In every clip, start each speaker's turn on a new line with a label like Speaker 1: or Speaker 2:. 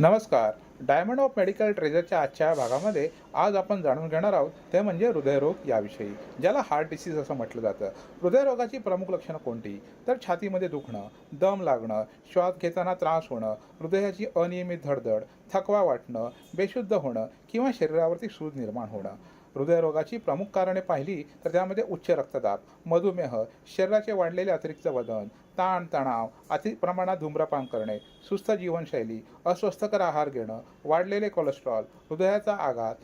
Speaker 1: नमस्कार. Diamond of medical ट्रेजरच्या आजच्या भागामध्ये आज आपण जाणून घेणार आहोत ते म्हणजे हृदयरोग याविषयी, ज्याला हार्ट डिसीज असं म्हटलं जातं. हृदयरोगाची प्रमुख लक्षणं कोणती? तर छातीमध्ये दुखणं, दम लागणं, श्वास घेताना त्रास होणं, हृदयाची अनियमित धडधड, थकवा वाटणं, बेशुद्ध होणं किंवा शरीरावरती सूज निर्माण होणं. हृदयरोगाची प्रमुख कारणे पाहिली तर त्यामध्ये उच्च रक्तदाब, मधुमेह, शरीराचे वाढलेले अतिरिक्त वजन, ताणतणाव, अति प्रमाणात धूम्रपान करणे, सुस्त जीवनशैली, अस्वस्थकर आहार घेणं, वाढलेले कोलेस्ट्रॉल, हृदयाचा आघात,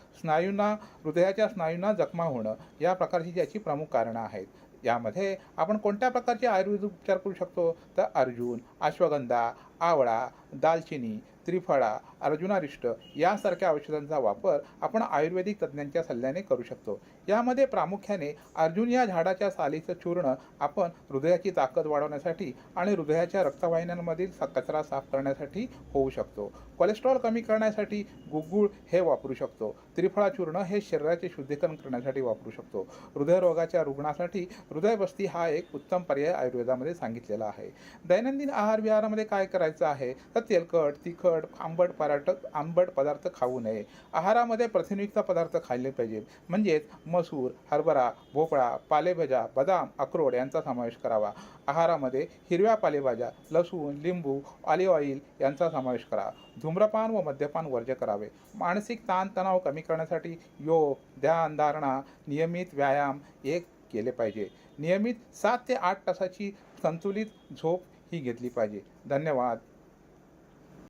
Speaker 1: हृदयाच्या स्नायूंना जखमा होणं या प्रकारची त्याची प्रमुख कारणं आहेत. यामध्ये आपण कोणत्या प्रकारचे आयुर्वेदिक उपचार करू शकतो? तर अर्जुन, अश्वगंधा, आवळा, दालचिनी, त्रिफळा, अर्जुनारिष्ट यासारख्या औषधांचा वापर आपण आयुर्वेदिक तज्ज्ञांच्या सल्ल्याने करू शकतो. यामध्ये प्रामुख्याने अर्जुन या झाडाच्या सालीचं चूर्ण आपण हृदयाची ताकद वाढवण्यासाठी आणि हृदयाच्या रक्तवाहिन्यांमधील कचरा साफ करण्यासाठी होऊ शकतो. कोलेस्ट्रॉल कमी करण्यासाठी गुगुळ हे वापरू शकतो. त्रिफळा चूर्ण हे शरीराचे शुद्धीकरण करण्यासाठी वापरू शकतो. हृदयरोगाच्या रुग्णासाठी हृदयबस्ती हा एक उत्तम पर्याय आयुर्वेदामध्ये सांगितलेला आहे. दैनंदिन आहार विहारामध्ये काय करायचं आहे? तर तेलकट, तिखट, आंबट पदार्थ खाऊ नये. आहारामध्ये प्रथिनयुक्त पदार्थ खाल्ले पाहिजेत. म्हणजेच मसूर, हरभरा, भोपळा, पालेभाज्या, बदाम, अक्रोड यांचा समावेश करावा. आहारामध्ये हिरव्या पालेभाज्या, लसूण, लिंबू, ऑलिव्ह ऑइल यांचा समावेश करा. धूम्रपान व मद्यपान वर्ज्य करावे. मानसिक ताणतणाव कमी करण्यासाठी योग, ध्यान, धारणा, नियमित व्यायाम केले पाहिजे. नियमित 7 ते 8 तासाची संतुलित झोप ही घेतली पाहिजे. धन्यवाद.